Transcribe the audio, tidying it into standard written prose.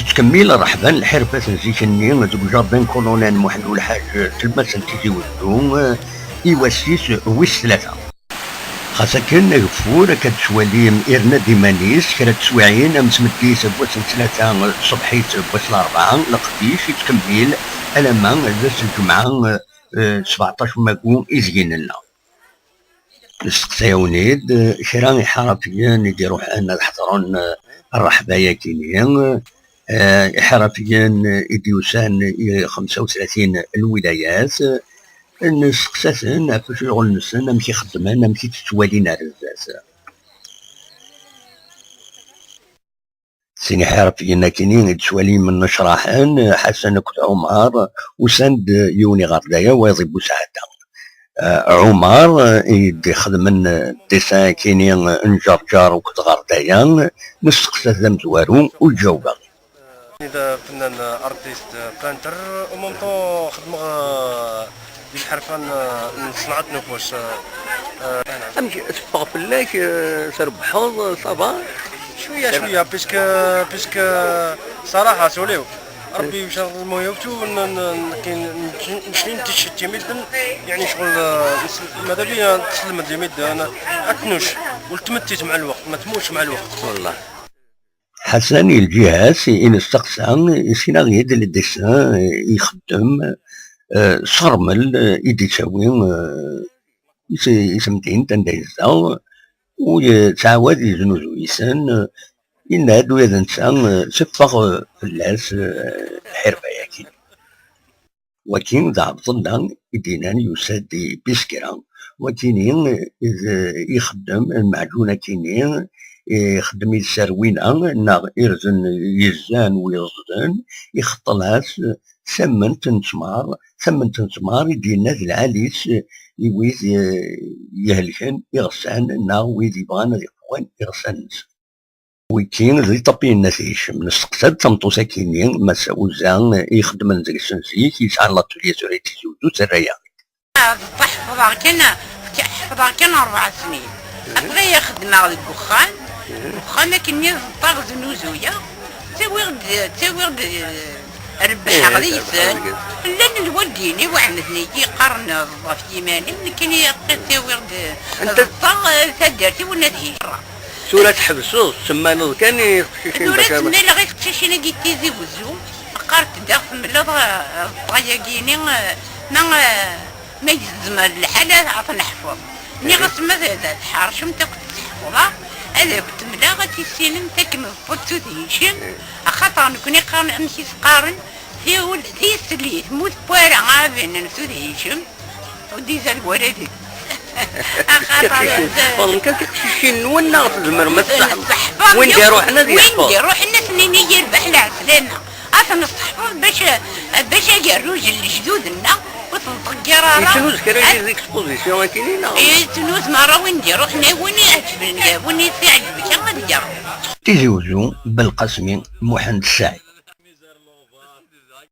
تتكمل رحبا الحرفة نزيكني دوك جاردين كولونيل محمد الحاج تلمسن تيجي ودو إيواسيس ويس ثلاثة خاصة كان غفور كتسواليم إرنا ديمانيس كانت تسواعين أمس مديس بوسن ثلاثة صبحيت بوس الأربعة لقديش يتكمل ألما ذاس الجمعة 17 ماكو إزيين لنا نستقساونيد شراني حرفيا يديرو أنا حضرون الرحبايا كينيا حرفيا إديوسان 35 الولايات نسقساسن في شغل نسن نمشي خدمان نمشي تتوالينا رزاز سيني حرفيا كاينين تسوالي من نشراحان حسن كنت عمر وسند يوني غردايا ويضيبو ساعتها عمر يدي خدم ديسان كاينين نجرجر وكنت غردايا نسقساس ذا مزوارو والجاوبة إذا فنان ارتيست بانتر وممكن خدمة بالحرفان صنعت نفوس امشي تفاق فلاك تربحوض صباح شوية بيسك صراحة سوليو ربي يشغل مويوتو نشلين تشتي ميدن يعني شغل ماذا بيا تسلم لي ميد انا اتنوش والتمتيت مع الوقت ما تموتش مع الوقت والله حسن الجهاز إن استقسام سينا غيد الديسان يخدم صرمل يديساوي يسمتين تندايزا ويتعاود يزنوزو يسان إن هادو إذا نسان سفاق فلاس حرفة ياكي وكين ذا عبدالله يدينان يسادي بيسكرا وكينين يخدم المعجونة كينين يخدم يساروينا نا يرزن يزان ويرزن يخطلهاس ثمن تنسمار يدينا ذي العاليس يويز يهلكن يغسان نا ويز يبغانا يقوان يغسان ويكين ذي طبي النسيش من السقساد تمطوسا كينين مسا وزان يخدم نزل السنسيك يسعى الله تولي سوريتي زودو سرايا حفظها كان 4 سنين أبغي يخدمها الدخان الدخان كني طاغ زنوزويا تاويغد ربح غليسان لان الوالديني وعمتني يقارن في يماني كان تاويغد الطاغ تدارتي ونادي سورة حبسوس سمانو كان يخشيشين بكامل سورة سمانو غير خشيشين قيتيزي وزو قارت داخل من الطايقيني ما يزم الحالة عطنا حفظ ني غسما هذا الحار شمتا كنت تحفظها هذا كنت ملاغة تيسينم تاكن الفوتو ديشن خاطر نكوني قارن امشي سقارن في السلي موت بوارا عابين نسو ديشن وديزا الولدي خاطر كان تكشيشين وين ناغط المرمى الصحب وين دي روحنا دي وين دي روحنا سنين يربح العسلانة اصلا الصحفوظ باش يقروج الجدودنا تنوز كراجل اكسبوزيسيون كاينين تنوز مرة وين نديرو حنا وين يعجبني وين يعجبك غادي تيزي وزو بالقاسمي محمد الساعي